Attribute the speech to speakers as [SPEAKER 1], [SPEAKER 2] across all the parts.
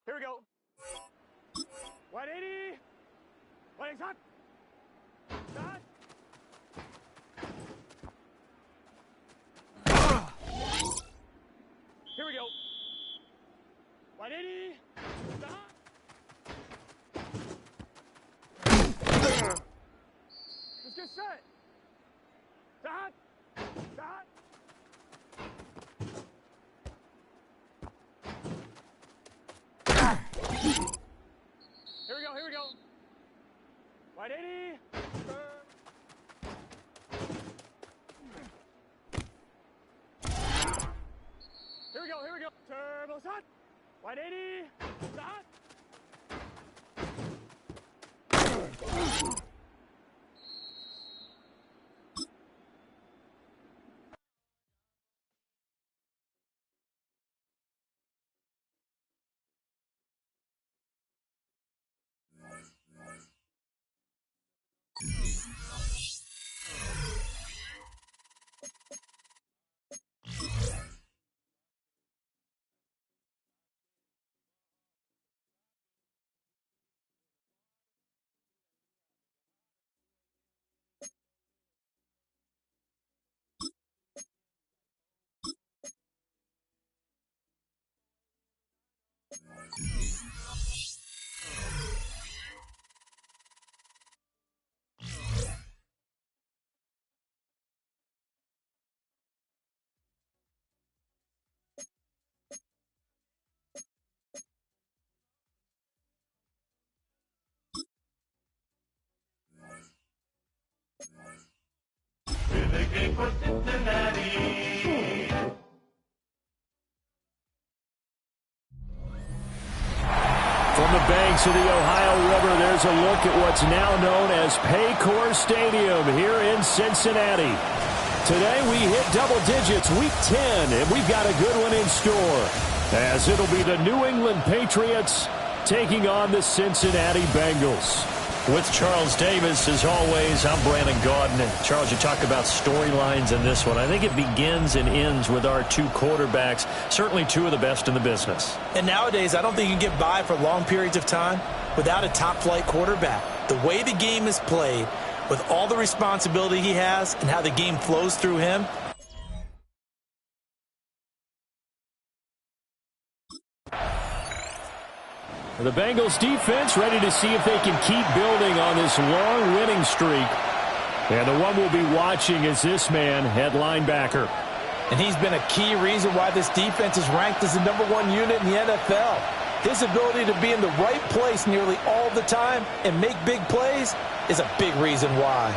[SPEAKER 1] Here we go. 180. Legs hot. Start. Here we go. 180. Start. Let's get set. Start. Start. Here we go, here we go. 180. Here we go, here we go. Turbo shot. 180. Start.
[SPEAKER 2] for Cincinnati.
[SPEAKER 3] From the banks of the Ohio River, there's a look at what's now known as Paycor Stadium here in Cincinnati. Today we hit double digits, week 10, and we've got a good one in store, as it'll be the New England Patriots taking on the Cincinnati Bengals.
[SPEAKER 4] With Charles Davis, as always, I'm Brandon Gaudin. And Charles, you talk about storylines in this one. I think it begins and ends with our two quarterbacks, certainly two of the best in the business.
[SPEAKER 5] And nowadays, I don't think you can get by for long periods of time without a top-flight quarterback. The way the game is played, with all the responsibility he has and how the game flows through him.
[SPEAKER 3] The Bengals defense ready to see if they can keep building on this long winning streak. And the one we'll be watching is this man at linebacker.
[SPEAKER 5] And he's been a key reason why this defense is ranked as the #1 unit in the NFL. His ability to be in the right place nearly all the time and make big plays is a big reason why.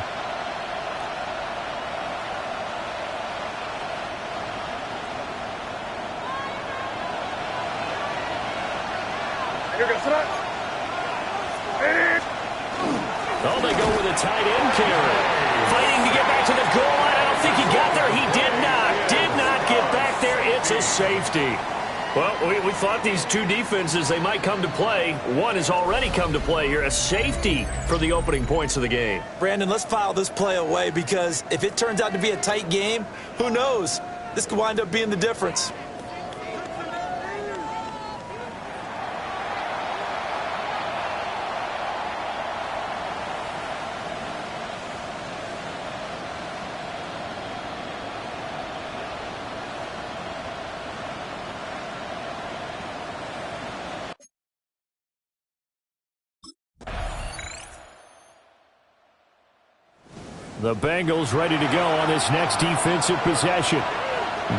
[SPEAKER 3] Oh, they go with a tight end carry. Fighting to get back to the goal line. I don't think he got there. He did not get back there. It's a safety. Well, we thought these two defenses, they might come to play. One has already come to play here. A safety for the opening points of the game.
[SPEAKER 5] Brandon, let's file this play away because if it turns out to be a tight game, who knows? This could wind up being the difference.
[SPEAKER 3] The Bengals ready to go on this next defensive possession.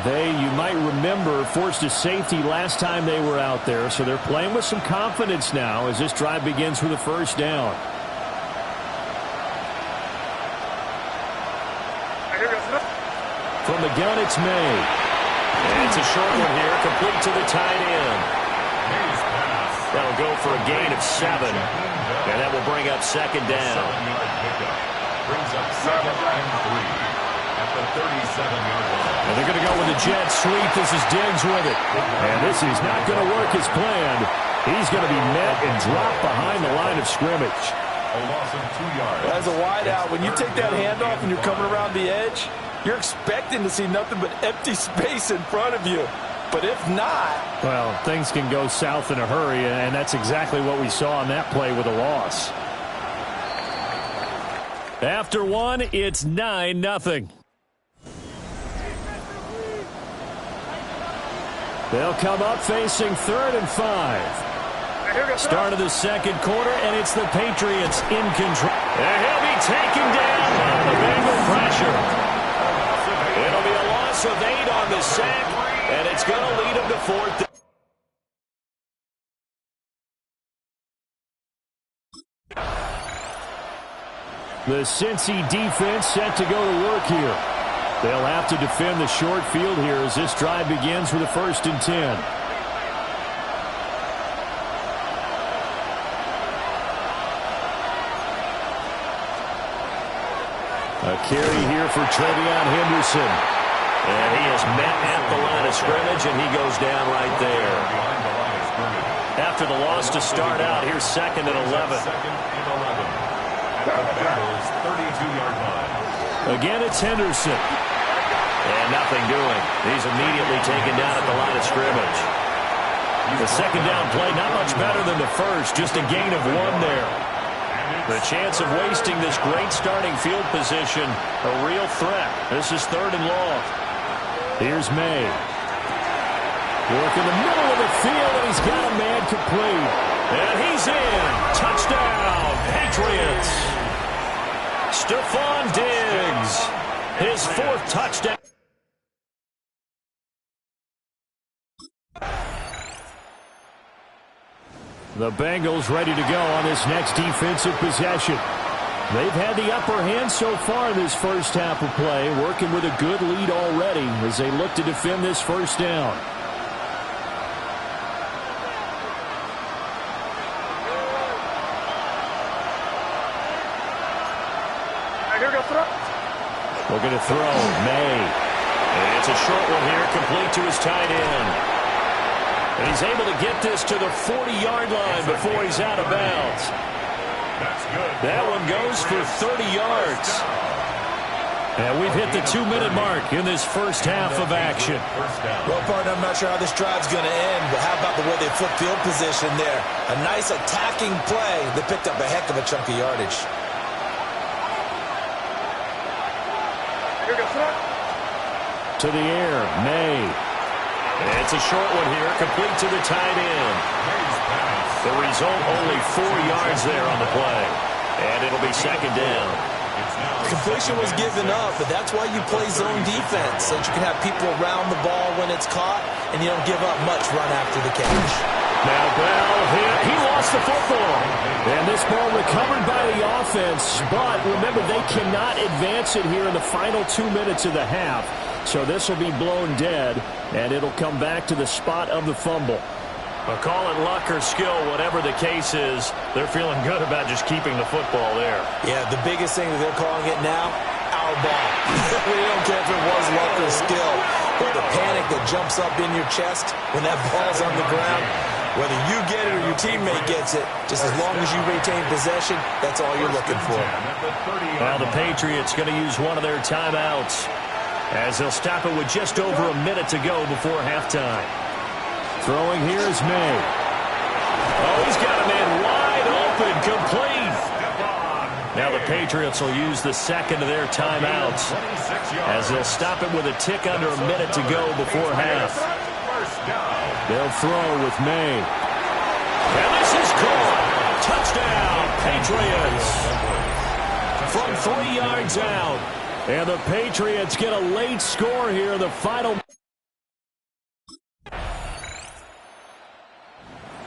[SPEAKER 3] They, you might remember, forced a safety last time they were out there, so they're playing with some confidence now as this drive begins with a first down. From the gun, it's May.
[SPEAKER 4] And it's a short one here, complete to the tight end. That'll go for a gain of 7, and that will bring up second down.
[SPEAKER 2] Brings up 2nd and 3 at the 37-yard line.
[SPEAKER 3] And they're going to go with a jet sweep. This is Diggs with it. And this is not going to work as planned. He's going to be met and dropped behind the line of scrimmage.
[SPEAKER 2] A loss of 2 yards.
[SPEAKER 5] As a wideout, when you take that handoff and you're coming around the edge, you're expecting to see nothing but empty space in front of you. But if not...
[SPEAKER 3] Well, things can go south in a hurry, and that's exactly what we saw on that play with a loss. After one, it's 9-0. They'll come up facing 3rd and 5. Start of the second quarter, and it's the Patriots in control. And he'll be taken down by the Bengal pressure. It'll be a loss of 8 on the sack, and it's going to lead him to 4th. The Cincy defense set to go to work here. They'll have to defend the short field here as this drive begins with a 1st and 10. A carry here for Travion Henderson.
[SPEAKER 4] And he is met at the line of scrimmage, and he goes down right there. After the loss to start out, here's 2nd and 11.
[SPEAKER 2] At the Bengals' 32-yard line.
[SPEAKER 3] Again, it's Henderson.
[SPEAKER 4] And nothing doing. He's immediately taken down at the line of scrimmage.
[SPEAKER 3] The second down play, not much better than the first, just a gain of 1 there. The chance of wasting this great starting field position, a real threat. This is 3rd and long. Here's May. Work in the middle of the field, and he's got a man complete. And he's in. Touchdown, Patriots. Stephon Diggs, his 4th touchdown. The Bengals ready to go on this next defensive possession. They've had the upper hand so far in this first half of play, working with a good lead already as they look to defend this first down. Looking to throw, May.
[SPEAKER 4] And it's a short one here, complete to his tight end.
[SPEAKER 3] And he's able to get this to the 40-yard line before he's out of bounds. That one goes for 30 yards. And we've hit the 2-minute mark in this first half of action.
[SPEAKER 5] Well, partner, I'm not sure how this drive's going to end, but how about the way they flip field position there? A nice attacking play that picked up a heck of a chunk of yardage.
[SPEAKER 3] To the air, May. It's a short one here, complete to the tight end. The result, only 4 yards there on the play. And it'll be second down.
[SPEAKER 5] Completion was given up, but that's why you play zone defense, so that you can have people around the ball when it's caught, and you don't give up much run after the catch.
[SPEAKER 3] Now Bell hit. He lost the football. And this ball recovered by the offense, but remember, they cannot advance it here in the final 2 minutes of the half. So this will be blown dead, and it'll come back to the spot of the fumble. Well, call it luck or skill, whatever the case is, they're feeling good about just keeping the football there.
[SPEAKER 5] Yeah, the biggest thing that they're calling it now, our ball. We don't care if it was luck or skill, but the panic that jumps up in your chest when that ball's on the ground, whether you get it or your teammate gets it, just as long as you retain possession, that's all you're looking for.
[SPEAKER 3] Now the Patriots going to use one of their timeouts, as they'll stop it with just over a minute to go before halftime. Throwing here is May. Oh, he's got a man wide open, complete. Now the Patriots will use the second of their timeouts, as they'll stop it with a tick under a minute to go before half. They'll throw with May. And this is caught. Touchdown, Patriots. From 3 yards out. And the Patriots get a late score here in the final.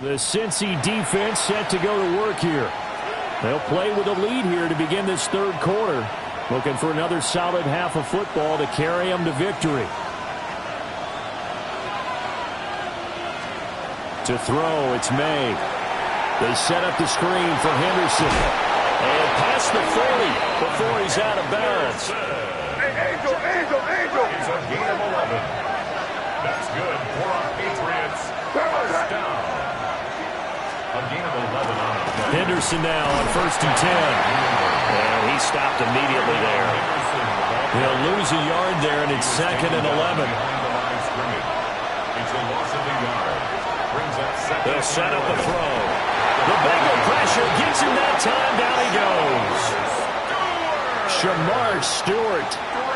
[SPEAKER 3] The Cincy defense set to go to work here. They'll play with a lead here to begin this third quarter. Looking for another solid half of football to carry them to victory. To throw, it's May. They set up the screen for Henderson. And past the 40 before he's out of bounds.
[SPEAKER 1] Angel!
[SPEAKER 2] It's a gain of 11. That's good for our Patriots. First down. A gain of 11 on the play.
[SPEAKER 3] Henderson now on 1st and 10. And he stopped immediately there. He'll lose a yard there, and it's 2nd and 11.
[SPEAKER 2] It's a loss of a yard. Brings up second.
[SPEAKER 3] They'll set up the throw. The Bengal pressure gets him that time. Down he goes. Shamar Stewart.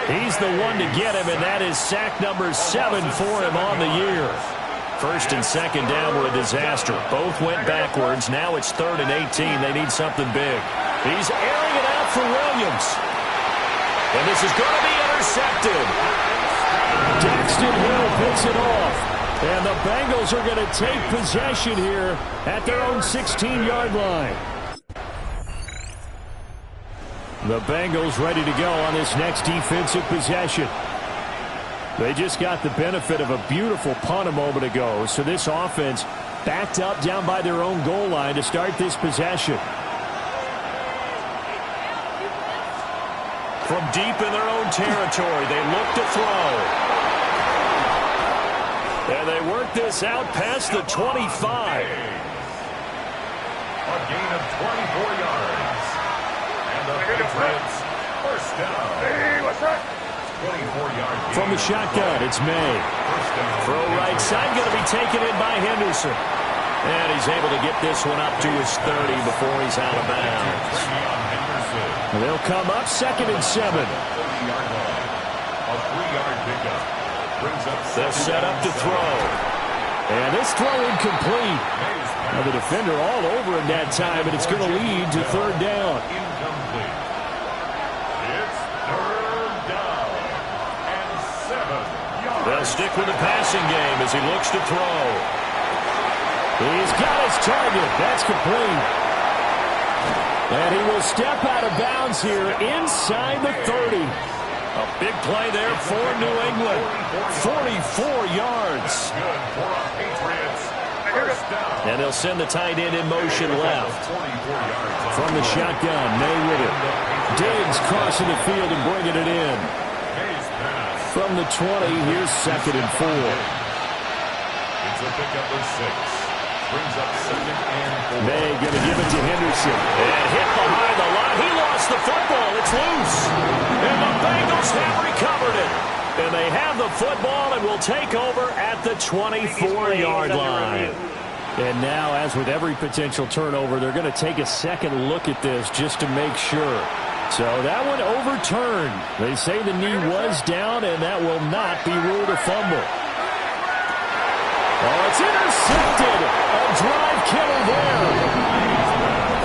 [SPEAKER 3] He's the one to get him, and that is sack number 7 for him on the year. 1st and 2nd down were a disaster. Both went backwards. Now it's 3rd and 18. They need something big. He's airing it out for Williams. And this is going to be intercepted. Daxton Hill picks it off. And the Bengals are going to take possession here at their own 16-yard line. The Bengals ready to go on this next defensive possession. They just got the benefit of a beautiful punt a moment ago, so this offense backed up down by their own goal line to start this possession. From deep in their own territory, they look to throw. And they work this out past the 25.
[SPEAKER 2] A gain of 24 yards. And the Patriots first down.
[SPEAKER 1] Hey, what's that?
[SPEAKER 2] 24-yard.
[SPEAKER 3] From the shotgun, it's May. Throw right side, going to be taken in by Henderson. And he's able to get this one up to his 30 before he's out of bounds. They'll come up 2nd and 7.
[SPEAKER 2] A 3-yard pickup.
[SPEAKER 3] They'll set up to throw. And this throw incomplete. Now the defender all over him that time, and it's going to lead to 3rd down.
[SPEAKER 2] Incomplete. It's 3rd down and 7 yards.
[SPEAKER 3] They'll stick with the passing game as he looks to throw. He's got his target. That's complete. And he will step out of bounds here inside the 30. A big play there for New England. 44 yards.
[SPEAKER 2] Good for our Patriots. First down.
[SPEAKER 3] And they'll send the tight end in motion left.
[SPEAKER 2] 44 yards.
[SPEAKER 3] From the shotgun, May with it. Diggs crossing the field and bringing it in.
[SPEAKER 2] May's pass.
[SPEAKER 3] From the 20, here's 2nd and 4.
[SPEAKER 2] It's a pickup of 6. Brings up 2nd and 4.
[SPEAKER 4] May going to give it to Henderson.
[SPEAKER 3] And hit behind the line. He lost the football. It's loose. And the Bengals have recovered it. And they have the football and will take over at the 24-yard line.
[SPEAKER 4] And now, as with every potential turnover, they're going to take a second look at this just to make sure. So that one overturned. They say the knee was down, and that will not be ruled a fumble. Oh, it's intercepted. A drive killer there.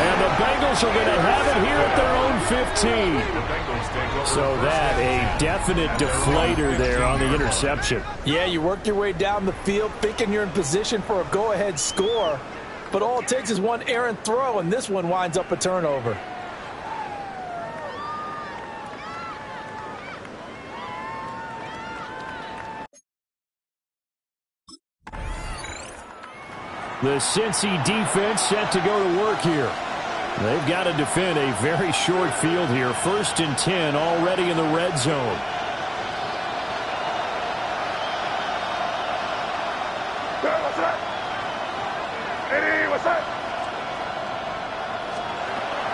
[SPEAKER 4] And the Bengals are going to have it here at their own 15. So that, a definite deflator there on the interception.
[SPEAKER 5] Yeah, you work your way down the field thinking you're in position for a go-ahead score. But all it takes is one errant throw, and this one winds up a turnover.
[SPEAKER 4] The Cincy defense set to go to work here. They've got to defend a very short field here. 1st and 10 already in the red zone.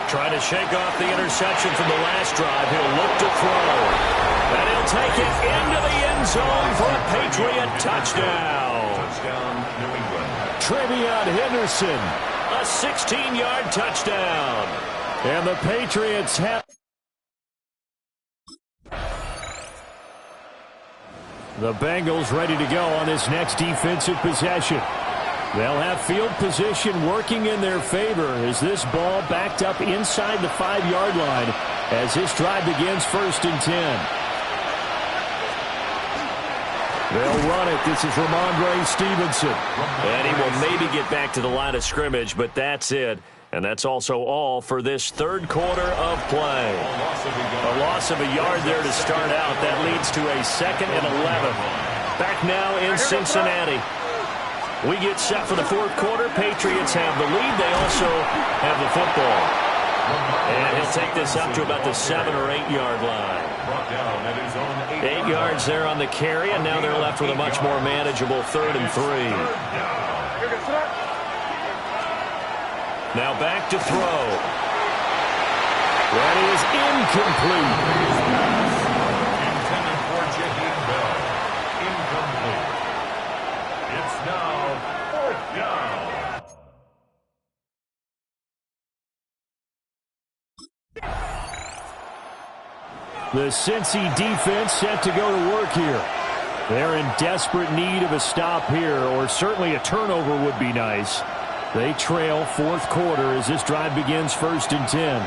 [SPEAKER 3] Trying to shake off the interception from the last drive. He'll look to throw. And he'll take it into the end zone for a Patriot touchdown.
[SPEAKER 2] Touchdown, New England.
[SPEAKER 4] Trevion Henderson.
[SPEAKER 3] A 16-yard touchdown.
[SPEAKER 4] And the Patriots have... The Bengals ready to go on this next defensive possession. They'll have field position working in their favor as this ball backed up inside the 5-yard line as this drive begins 1st and 10. They'll run it. This is Ramondre Stevenson.
[SPEAKER 3] And he will maybe get back to the line of scrimmage, but that's it. And that's also all for this 3rd quarter of play. A loss of a yard there to start out. That leads to a 2nd and 11. Back now in Cincinnati. We get set for the 4th quarter. Patriots have the lead. They also have the football. And he'll take this up to about the 7 or 8 yard line. 8 yards there on the carry, and now they're left with a much more manageable 3rd and 3. Now back to throw.
[SPEAKER 4] That is incomplete.
[SPEAKER 2] Intended for Jaheim Bell. Incomplete. It's now 4th down.
[SPEAKER 4] The Cincy defense set to go to work here. They're in desperate need of a stop here, or certainly a turnover would be nice. They trail 4th quarter as this drive begins 1st and 10.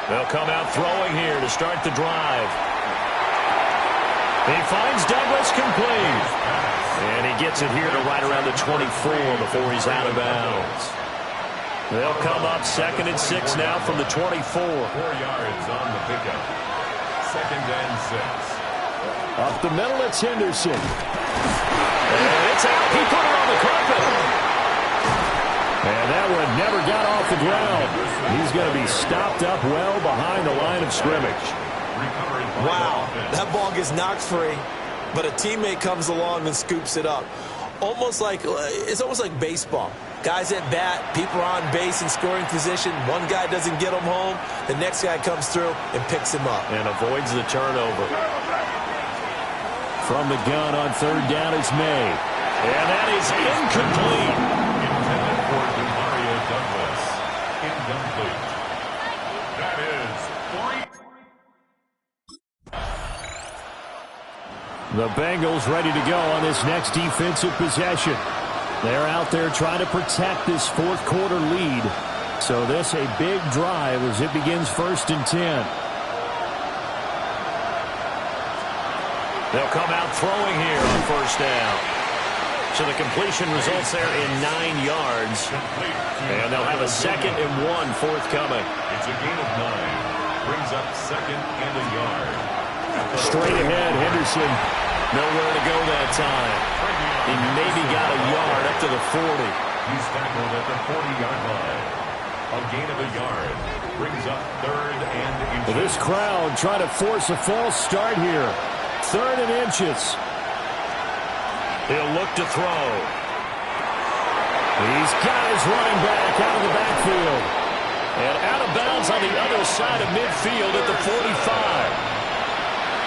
[SPEAKER 3] They'll come out throwing here to start the drive. He finds Douglas complete. And he gets it here to right around the 24 before he's out of bounds. They'll come up 2nd and 6 now from the 24.
[SPEAKER 2] 4 yards on the pickup. 2nd and 6.
[SPEAKER 4] Up the middle, it's Henderson.
[SPEAKER 3] And it's out. He put it on the carpet.
[SPEAKER 4] And that one never got off the ground. He's going to be stopped up well behind the line of scrimmage.
[SPEAKER 5] Wow, that ball gets knocked free, but a teammate comes along and scoops it up. It's almost like baseball. Guys at bat, people are on base in scoring position. One guy doesn't get him home. The next guy comes through and picks him up.
[SPEAKER 3] And avoids the turnover.
[SPEAKER 4] From the gun on 3rd down is May.
[SPEAKER 3] And that is incomplete.
[SPEAKER 2] Intended for Demario Douglas. Incomplete. That is 3.
[SPEAKER 4] The Bengals ready to go on this next defensive possession. They're out there trying to protect this 4th quarter lead. So this a big drive as it begins 1st and 10.
[SPEAKER 3] They'll come out throwing here on 1st down. So the completion results there in 9 yards. And they'll have a 2nd and 1 forthcoming.
[SPEAKER 2] It's a gain of 9. Brings up 2nd and a yard.
[SPEAKER 4] Straight ahead, Henderson.
[SPEAKER 3] Nowhere to go that time. He maybe got a yard up to the 40.
[SPEAKER 2] He's tackled at the 40-yard line. A gain of a yard brings up 3rd and inches.
[SPEAKER 4] Well, this crowd trying to force a false start here. 3rd and inches.
[SPEAKER 3] He'll look to throw.
[SPEAKER 4] He's got his running back out of the backfield.
[SPEAKER 3] And out of bounds on the other side of midfield at the 45.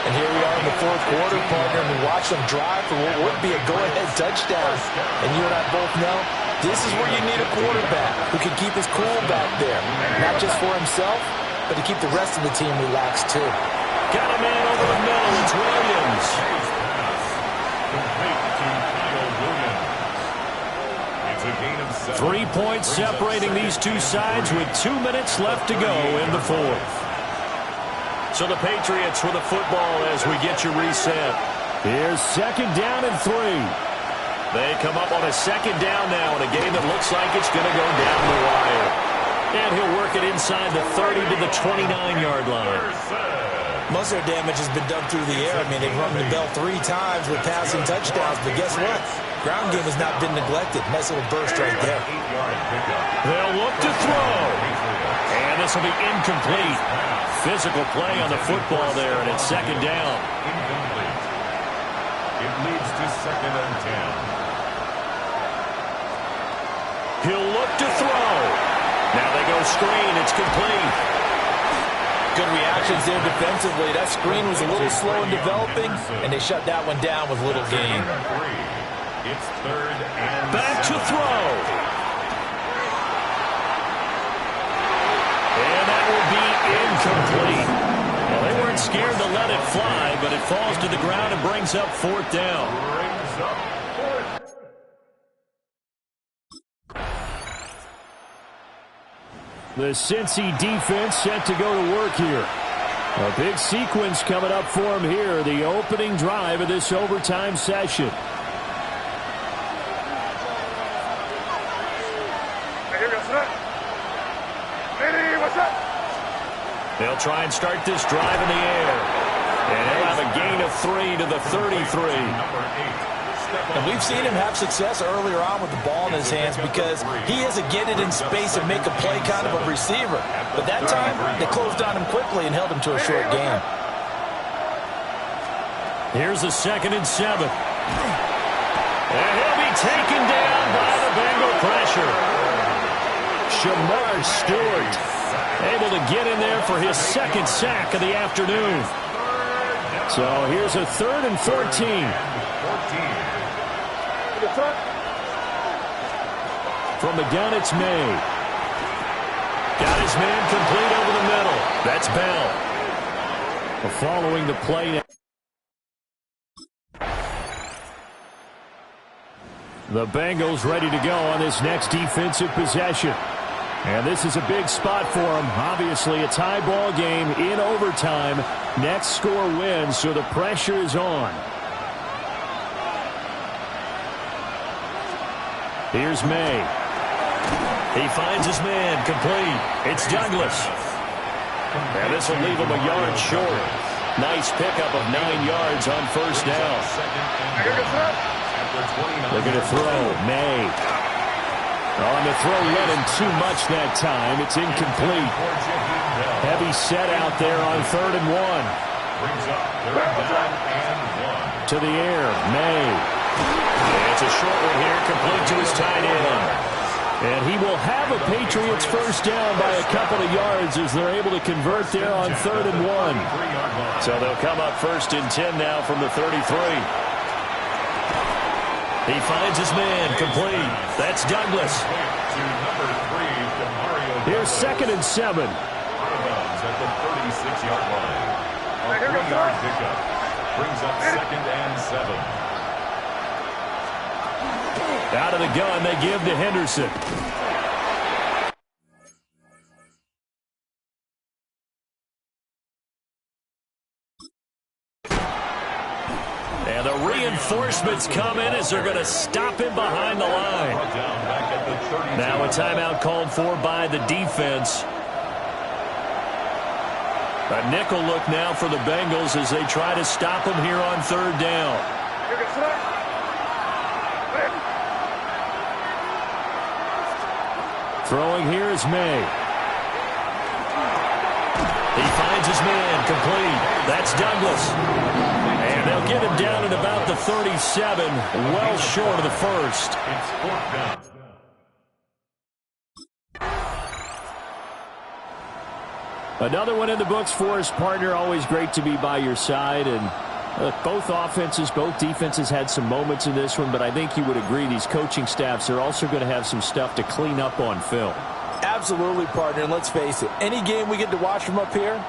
[SPEAKER 5] And here we are in the 4th quarter, partner, and we watch them drive for what would be a go-ahead touchdown. And you and I both know this is where you need a quarterback who can keep his cool back there. Not just for himself, but to keep the rest of the team relaxed, too.
[SPEAKER 3] Got a man over the middle. It's Williams.
[SPEAKER 2] Complete to Kyle Williams. It's a gain of 7.
[SPEAKER 3] 3 points separating these two sides with 2 minutes left to go in the 4th. So the Patriots with the football as we get you reset.
[SPEAKER 4] Here's 2nd down and 3.
[SPEAKER 3] They come up on a 2nd down now in a game that looks like it's going to go down the wire. And he'll work it inside the 30 to the 29-yard line.
[SPEAKER 5] Most of their damage has been done through the air. I mean, they've rung the bell 3 times with passing touchdowns, but guess what? Ground game has not been neglected. Nice little burst right there.
[SPEAKER 3] They'll look to throw. And this will be incomplete. Physical play on the football there, and it's 2nd down.
[SPEAKER 2] Incomplete. It leads to 2nd and 10.
[SPEAKER 3] He'll look to throw. Now they go screen. It's complete.
[SPEAKER 5] Good reactions there defensively. That screen was a little slow in developing, and they shut that one down with little gain.
[SPEAKER 2] It's 3rd and
[SPEAKER 3] back to throw. And that will be incomplete. Well, they weren't scared to let it fly, but it falls to the ground and brings up 4th down.
[SPEAKER 2] brings up 4th.
[SPEAKER 4] The Cincy defense set to go to work here. A big sequence coming up for him here, the opening drive of this overtime session.
[SPEAKER 3] They'll try and start this drive in the air. And he'll have a gain of 3 to the 33.
[SPEAKER 5] And we've seen him have success earlier on with the ball in his hands because he is a get it in space and make a play kind of a receiver. But that time, they closed on him quickly and held him to a short gain.
[SPEAKER 3] Here's a 2nd and 7. And he'll be taken down by the Bengal pressure.
[SPEAKER 4] Shamar Stewart able to get in there for his 2nd sack of the afternoon. So here's a 3rd and 14. From the gun, it's May.
[SPEAKER 3] Got his man complete over the middle. That's Bell.
[SPEAKER 4] Following the play. The Bengals ready to go on this next defensive possession. And this is a big spot for them. Obviously, a tie ball game in overtime. Next score wins, so the pressure is on. Here's May.
[SPEAKER 3] He finds his man complete. It's Douglas. And this will leave him a yard short. Nice pickup of 9 yards on 1st down.
[SPEAKER 4] They're going to throw. May. On the throw, running too much that time. It's incomplete. Heavy set out there on 3rd and 1. To the air, May.
[SPEAKER 3] And it's a short one here, complete to his tight end.
[SPEAKER 4] And he will have a Patriots 1st down by a couple of yards as they're able to convert there on 3rd and 1.
[SPEAKER 3] So they'll come up 1st and 10 now from the 33. He finds his man complete. That's Douglas.
[SPEAKER 4] Here's 2nd and 7.
[SPEAKER 2] At the 36-yard line. A 3-yard pickup brings up 2nd and 7.
[SPEAKER 4] Out of the gun, they give to Henderson.
[SPEAKER 3] And the reinforcements come in as they're going to stop him behind the line. Now a timeout called for by the defense. A nickel look now for the Bengals as they try to stop him here on 3rd down.
[SPEAKER 4] Throwing here is May.
[SPEAKER 3] He finds his man, complete. That's Douglas. And they'll get him down at about the 37, well short of the first.
[SPEAKER 2] It's fourth down.
[SPEAKER 4] Another one in the books for his partner. Always great to be by your side. And both offenses, both defenses had some moments in this one, but I think you would agree these coaching staffs are also going to have some stuff to clean up on film.
[SPEAKER 5] Absolutely, partner. And let's face it, any game we get to watch from up here,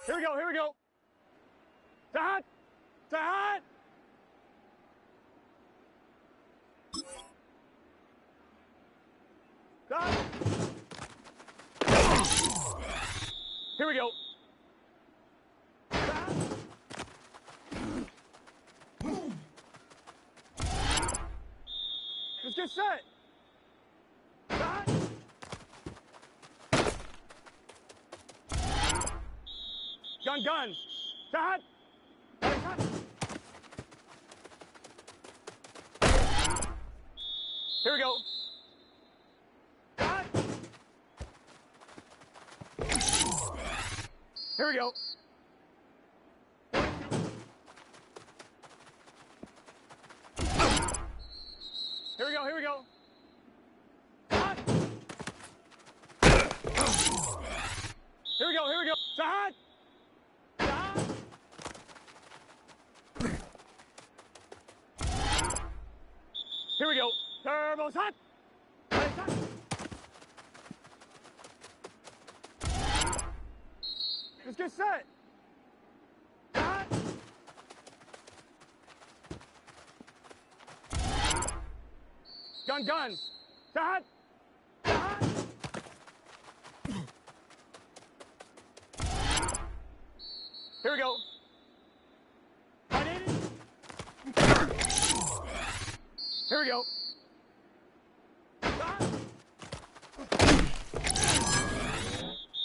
[SPEAKER 1] Here we go, here we go. Dad! Dad! Dad! Here we go. Dad! Let's get set. Dad! Gun, gun. Dad! Dad! Here we go. Dad! Here we go. Here we go, here we go. Dad! Here we go, here we go. Dad! Here we go. Turbo's hot. Let's get set. Hot. Gun, gun. Hot. Hot. Here we go. Here we go.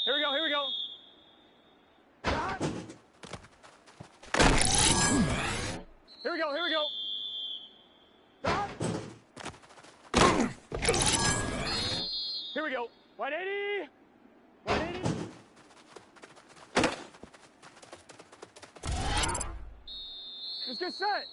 [SPEAKER 1] Here we go, here we go. Here we go, here we go. Here we go. 180. 180. Let's get set.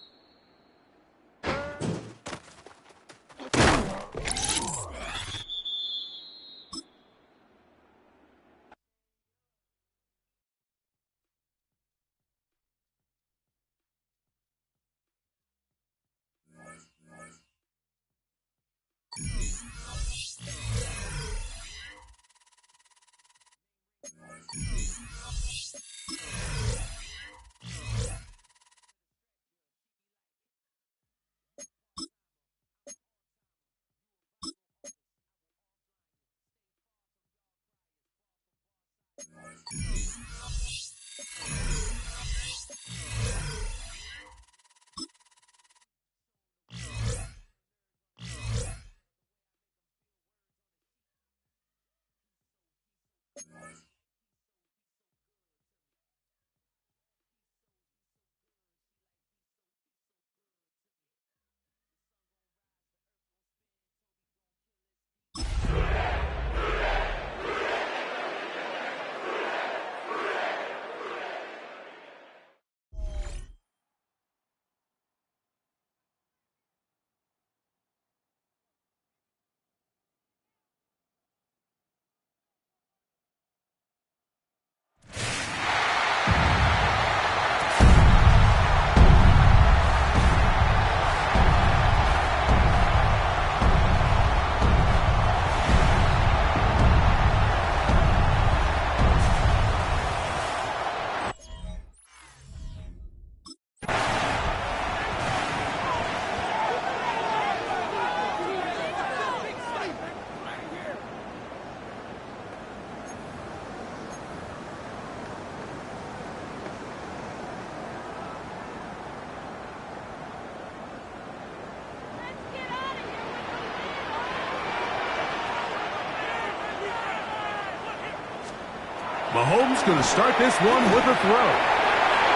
[SPEAKER 6] Mahomes going to start this one with a throw.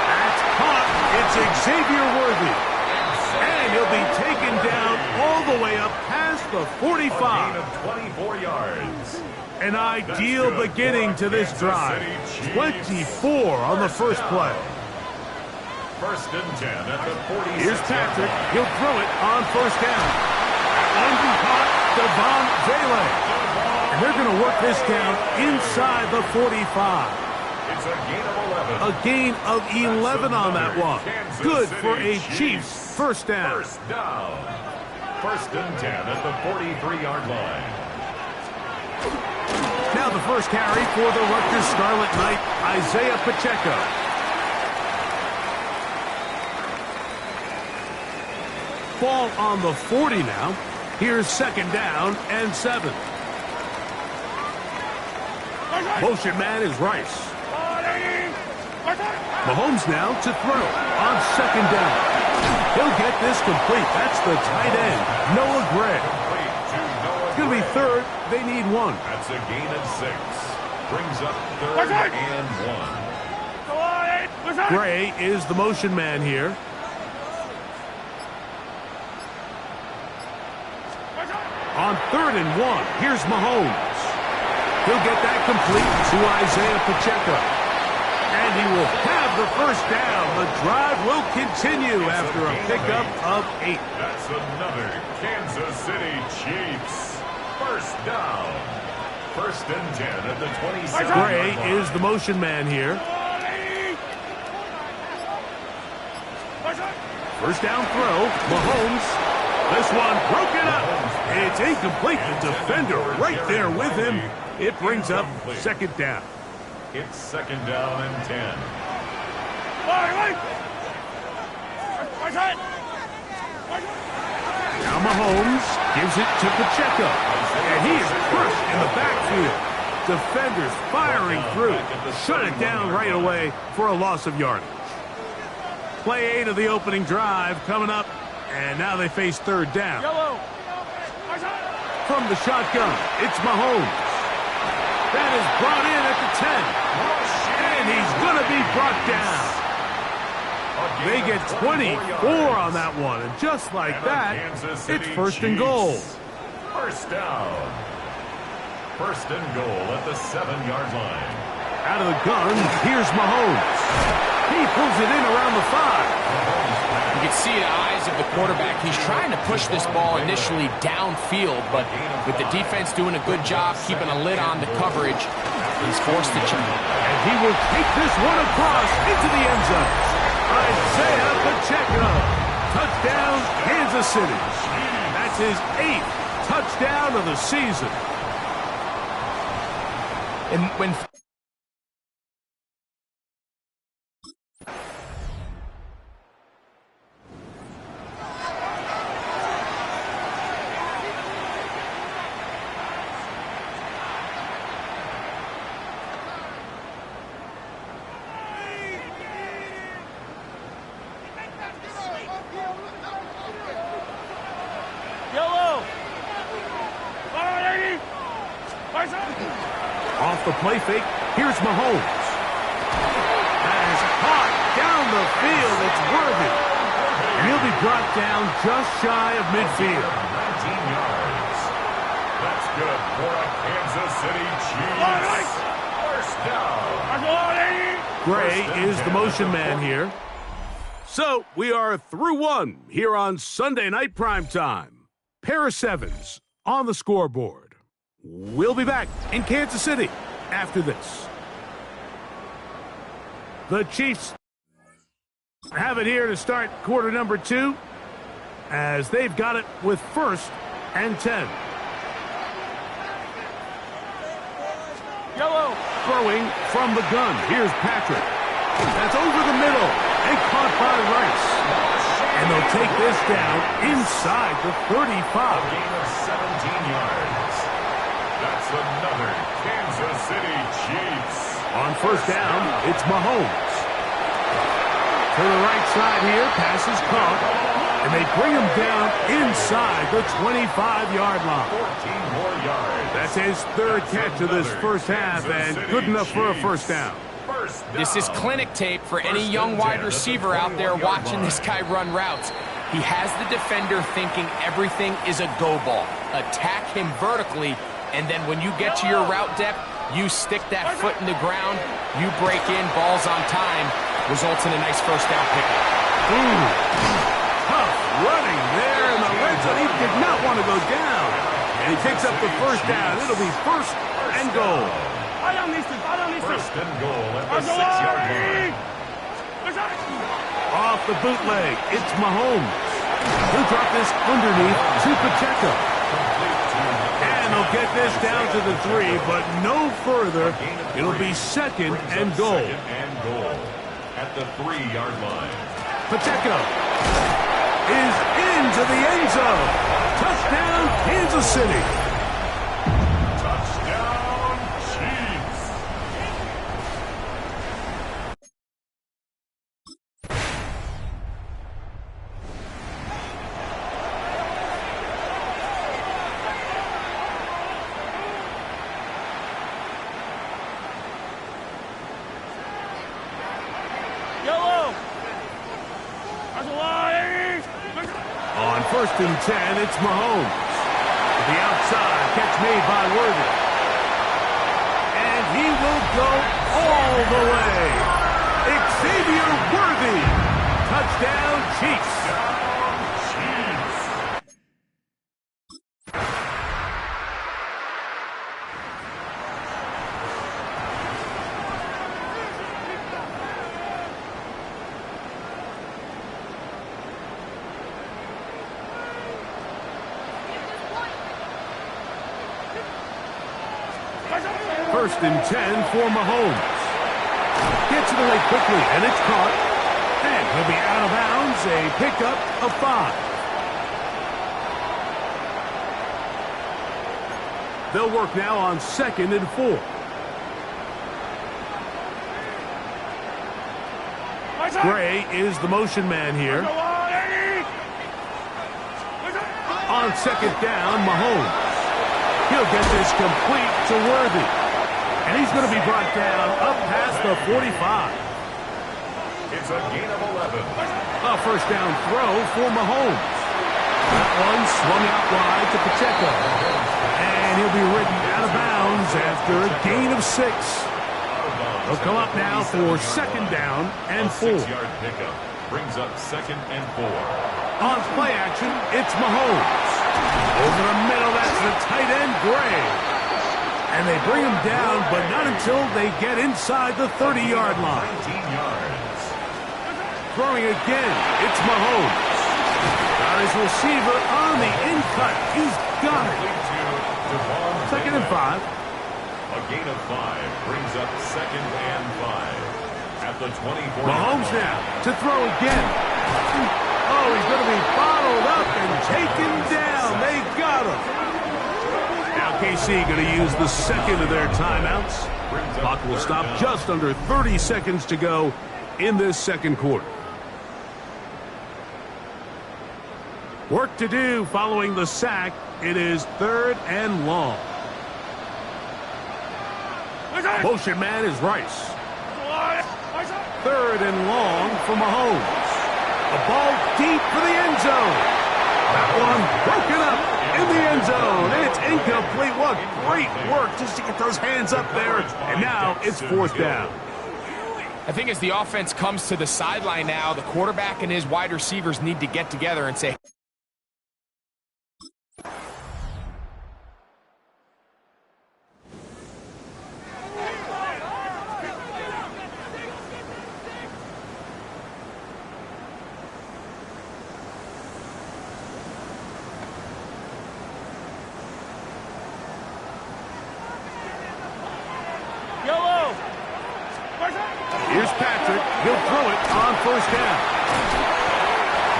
[SPEAKER 6] That's caught. It's Xavier Worthy. And he'll be taken down all the way up past the 45.
[SPEAKER 2] A gain of 24 yards.
[SPEAKER 6] An ideal beginning to this drive. 24 on the first play.
[SPEAKER 2] First and 10 at the 46.
[SPEAKER 6] Here's Patrick. He'll throw it on first down. And he caught Devon Vele. And they're going to work this down inside the 45.
[SPEAKER 2] It's a gain of 11.
[SPEAKER 6] A gain of 11 on that one. Good for a Chiefs first down.
[SPEAKER 2] First down. First and 10 at the 43-yard line.
[SPEAKER 6] Now the first carry for the Rutgers Scarlet Knight, Isaiah Pacheco. Ball on the 40 now. Here's second down and 7. Motion man is Rice. Mahomes now to throw on second down. He'll get this complete. That's the tight end, Noah Gray. It's going to be third. They need 1.
[SPEAKER 2] That's a gain of 6. Brings up third and 1.
[SPEAKER 6] Gray is the motion man here. On third and 1, here's Mahomes. He'll get that complete to Isaiah Pacheco. And he will have the first down. The drive will continue after a pickup of 8.
[SPEAKER 2] That's another Kansas City Chiefs. First down. First and 10 at the 27.
[SPEAKER 6] Gray is the motion man here. First down throw. Mahomes. This one broken up. It's incomplete. The defender right there with him. It brings up second down.
[SPEAKER 2] It's second down and 10.
[SPEAKER 6] Now Mahomes gives it to Pacheco. And he is crushed in the backfield. Defenders firing through. Shut it down right away for a loss of yardage. Play 8 of the opening drive coming up. And now they face third down. From the shotgun, it's Mahomes. That is brought in at the 10. And he's going to be brought down. They get 24 on that one. And just like that, it's first and goal.
[SPEAKER 2] First down. First and goal at the 7-yard line.
[SPEAKER 6] Out of the gun, here's Mahomes. He pulls it in around the 5.
[SPEAKER 7] You can see the eyes of the quarterback. He's trying to push this ball initially downfield, but with the defense doing a good job keeping a lid on the coverage, he's forced to change.
[SPEAKER 6] And he will take this one across into the end zone. Isaiah Pacheco. Touchdown, Kansas City. That's his 8th touchdown of the season.
[SPEAKER 7] And when
[SPEAKER 6] Off the play fake, here's Mahomes. That is hot down the field. It's Worthy. And he'll be brought down just shy of midfield.
[SPEAKER 2] 19 yards. That's good for a Kansas City Chiefs. First down.
[SPEAKER 6] Gray is the motion man here. So we are through 1 here on Sunday Night Primetime. Pair of 7s on the scoreboard. We'll be back in Kansas City after this. The Chiefs have it here to start quarter number 2 as they've got it with first and 10.
[SPEAKER 1] Yellow.
[SPEAKER 6] Throwing from the gun. Here's Patrick. That's over the middle and caught by Rice. And they'll take this down inside the 35.
[SPEAKER 2] A gain of 17 yards. That's another Kansas City Chiefs.
[SPEAKER 6] On first down, it's Mahomes. To the right side here, pass is caught, and they bring him down inside the 25-yard line.
[SPEAKER 2] 14 more yards.
[SPEAKER 6] That's his third catch of this first half, and good enough for a first down.
[SPEAKER 7] This is clinic tape for any young wide receiver out there watching this guy run routes. He has the defender thinking everything is a go ball. Attack him vertically, and then when you get to your route depth, you stick that foot in the ground, you break in, balls on time, results in a nice first down pickup.
[SPEAKER 6] Tough running there in the red zone. He did not want to go down. And he picks up the first down. It'll be first and goal.
[SPEAKER 2] First and goal at the 6-yard line.
[SPEAKER 6] Off the bootleg, it's Mahomes. He'll drop this underneath to Pacheco. And they'll get this down to the 3, but no further. It'll be second and goal.
[SPEAKER 2] Second and goal at the 3-yard line.
[SPEAKER 6] Pacheco is into the end zone. Touchdown, Kansas City.
[SPEAKER 2] Touchdown, Chiefs.
[SPEAKER 6] On first and 10, it's Mahomes. To the outside, catch made by Worthy. And he will go all the way. Xavier Worthy. Touchdown, Chiefs. First and 10 for Mahomes. Gets it away quickly, and it's caught. And he'll be out of bounds, a pickup of 5. They'll work now on second and 4. Gray is the motion man here. On second down, Mahomes. He'll get this complete to Worthy. And he's going to be brought down up past the 45.
[SPEAKER 2] It's a gain of 11.
[SPEAKER 6] A first down throw for Mahomes. That one swung out wide to Pacheco. And he'll be ridden out of bounds after a gain of 6. He'll come up now for second down and 4.
[SPEAKER 2] 6-yard pickup brings up second and 4.
[SPEAKER 6] On play action, it's Mahomes. Over the middle, that's the tight end, Gray. And they bring him down, but not until they get inside the 30-yard line.
[SPEAKER 2] 19 yards.
[SPEAKER 6] Throwing again, it's Mahomes. Got his receiver on the in-cut. He's got it. Second and 5.
[SPEAKER 2] A gain of 5 brings up second and 5. At the 24.
[SPEAKER 6] Mahomes now to throw again. Oh, he's going to be bottled up and taken down. They got him. Now KC going to use the second of their timeouts. Clock will stop just under 30 seconds to go in this second quarter. Work to do following the sack. It is third and long. Motion man is Rice. Third and long for Mahomes. A ball deep for the end zone. That one broken up in the end zone. It's incomplete. What great work just to get those hands up there. And now it's fourth down.
[SPEAKER 7] I think as the offense comes to the sideline now, the quarterback and his wide receivers need to get together and say,
[SPEAKER 6] Here's Patrick. He'll throw it on first down.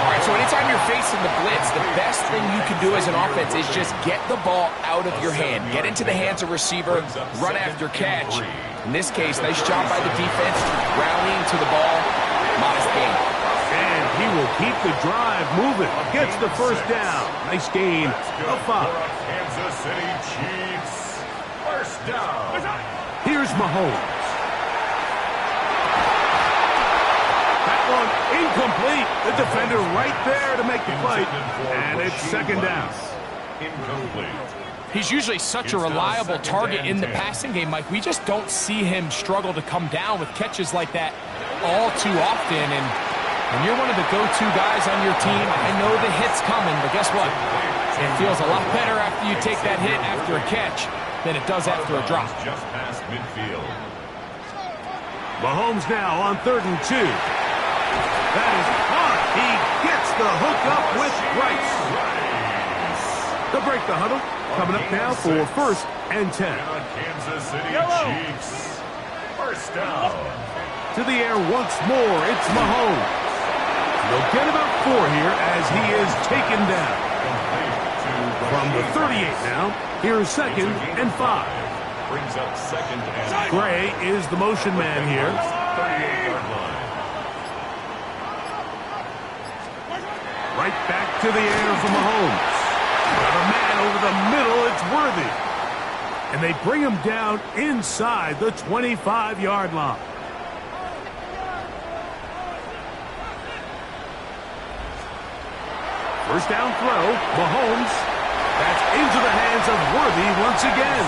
[SPEAKER 7] all right, so anytime you're facing the blitz, the best thing you can do as an offense is just get the ball out of your hand. Get into the hands of receiver, run after catch. In this case, nice job by the defense, rallying to the ball. modest gain.
[SPEAKER 6] And he will keep the drive moving. Gets the first down. Nice gain of 5.
[SPEAKER 2] Kansas City Chiefs. First down.
[SPEAKER 6] Here's Mahomes. That one incomplete. The defender right there to make the fight. And it's second down.
[SPEAKER 2] Incomplete.
[SPEAKER 7] He's usually such a reliable target in the passing game, Mike. We just don't see him struggle to come down with catches like that all too often. And when you're one of the go-to guys on your team, I know the hit's coming, but guess what? It feels a lot better after you take that hit after a catch than it does after a drop.
[SPEAKER 2] Just past midfield.
[SPEAKER 6] Mahomes now on 3rd and 2. That is hard. He gets the hook up with Rice. They'll break the huddle. Coming up now for 1st and 10.
[SPEAKER 2] Kansas City Chiefs. First down.
[SPEAKER 6] To the air once more. It's Mahomes. They'll get about 4 here as he is taken down. From the 38 now. Here's 2nd and 5.
[SPEAKER 2] Brings up 2nd and
[SPEAKER 6] Gray is the motion man here.
[SPEAKER 2] 38-yard line.
[SPEAKER 6] Right back to the air for Mahomes. Got a man over the middle. It's Worthy. And they bring him down inside the 25-yard line. First down throw. Mahomes. That's into the hands of Worthy once again.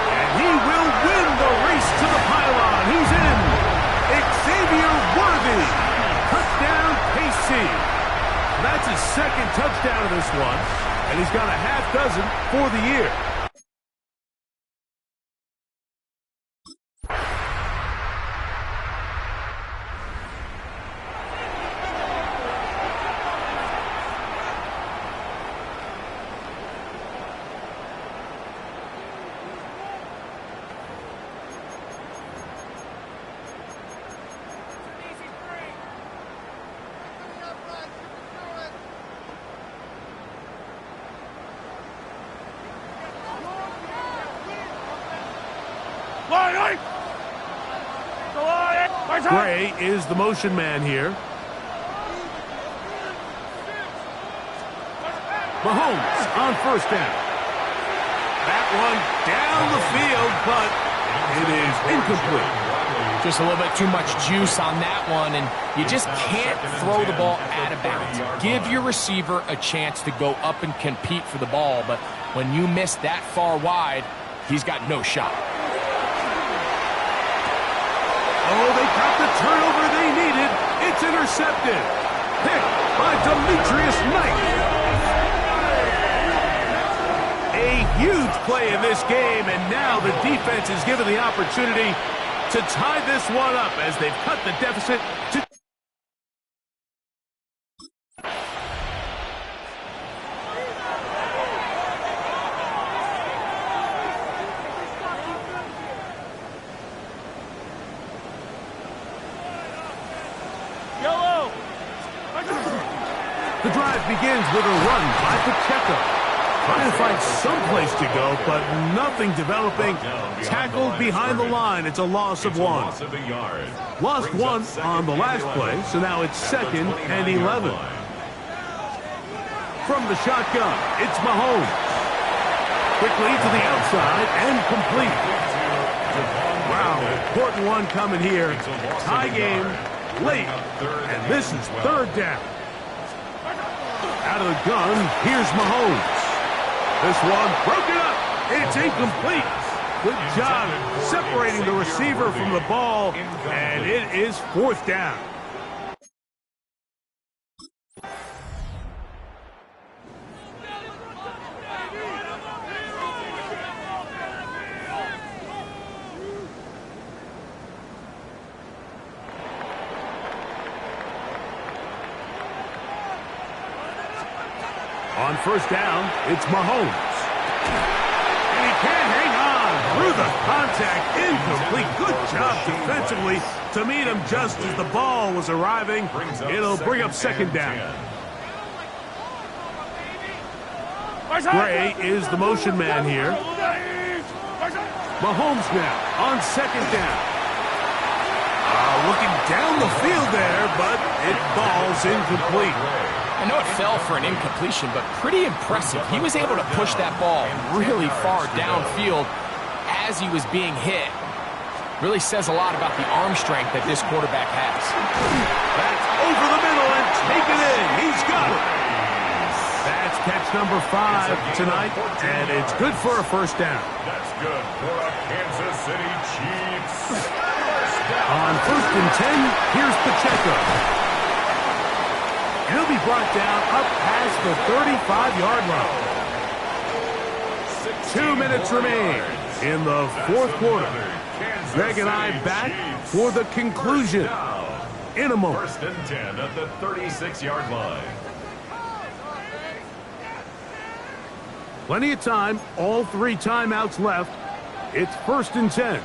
[SPEAKER 6] And he will win the race to the pylon. He's in. Xavier Worthy. Touchdown, KC. That's his 2nd touchdown of this one, and he's got a half dozen for the year. Gray is the motion man here. Mahomes on 1st down. That one down the field, but it is incomplete.
[SPEAKER 7] Just a little bit too much juice on that one, and you just can't throw the ball out of bounds. Give your receiver a chance to go up and compete for the ball, but when you miss that far wide, he's got no shot.
[SPEAKER 6] Oh, they got the turnover they needed. It's intercepted. Picked by Demetrius Knight. A huge play in this game, and now the defense is given the opportunity to tie this one up as they've cut the deficit to... The drive begins with a run by Pacheco. Trying to find some place to go, but nothing developing. Tackled behind the line. It's a loss of 1. Lost 1 on the last play, so now it's 2nd and 11. From the shotgun, it's Mahomes. Quickly to the outside and complete. Wow, important one coming here. Tie game late, and this is 3rd down. Out of the gun, here's Mahomes. This one broken up. It's incomplete. Good job separating the receiver from the ball, and it is 4th down. On 1st down, it's Mahomes. And he can't hang on through the contact. Incomplete. Good job defensively to meet him just as the ball was arriving. It'll bring up 2nd down. Gray is the motion man here. Mahomes now on 2nd down. looking down the field there, but it falls incomplete.
[SPEAKER 7] I know it fell for an incompletion, but pretty impressive. He was able to push that ball really far downfield as he was being hit. Really says a lot about the arm strength that this quarterback has.
[SPEAKER 6] That's over the middle and taken in. He's got it. That's catch number 5 tonight, and it's good for a first down.
[SPEAKER 2] That's good for a Kansas City Chiefs.
[SPEAKER 6] On 1st and 10, here's Pacheco. He'll be brought down up past the 35-yard line. 2 minutes remain in the 4th quarter. Greg and I back for the conclusion in a moment.
[SPEAKER 2] 1st and 10 at the 36-yard line.
[SPEAKER 6] Plenty of time, all 3 timeouts left. It's 1st and 10.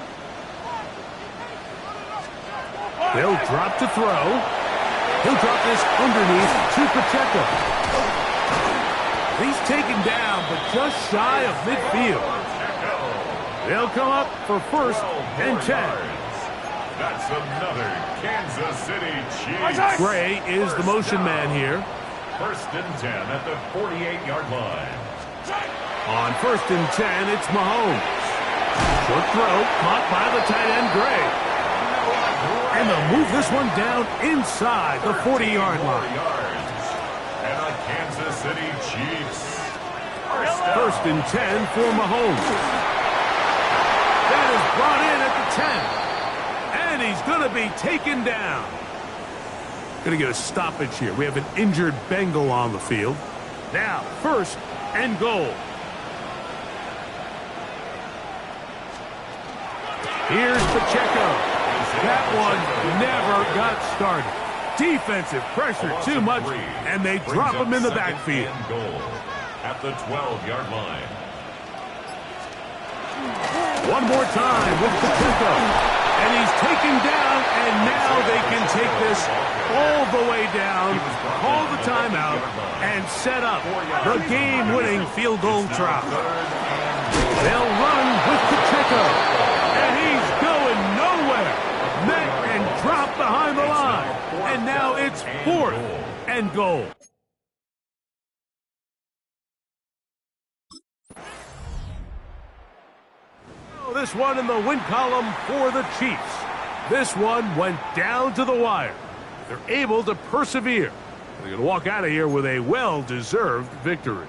[SPEAKER 6] They'll drop to throw. He'll drop this underneath to Pacheco. He's taken down, but just shy of midfield. They'll come up for 1st and 10.
[SPEAKER 2] That's another Kansas City Chiefs.
[SPEAKER 6] Gray is the motion man here.
[SPEAKER 2] 1st and 10 at the 48-yard line.
[SPEAKER 6] On 1st and 10, it's Mahomes. Short throw, caught by the tight end, Gray. And they'll move this one down inside the 40-yard line.
[SPEAKER 2] And a Kansas City Chiefs.
[SPEAKER 6] 1st and 10 for Mahomes. That is brought in at the 10. And he's going to be taken down. Going to get a stoppage here. We have an injured Bengal on the field. Now, 1st and goal. Here's Pacheco. That one never got started. Defensive pressure too much, and they drop him in the backfield.
[SPEAKER 2] Goal at the 12-yard line.
[SPEAKER 6] One more time with Pacheco. And he's taken down, and now they can take this all the way down, call the timeout, and set up the game-winning field goal try. They'll run with Pacheco, and he's going nowhere. Met and dropped behind the line, and now it's 4th and goal. This one in the win column for the Chiefs. This one went down to the wire. They're able to persevere. They're going to walk out of here with a well-deserved victory.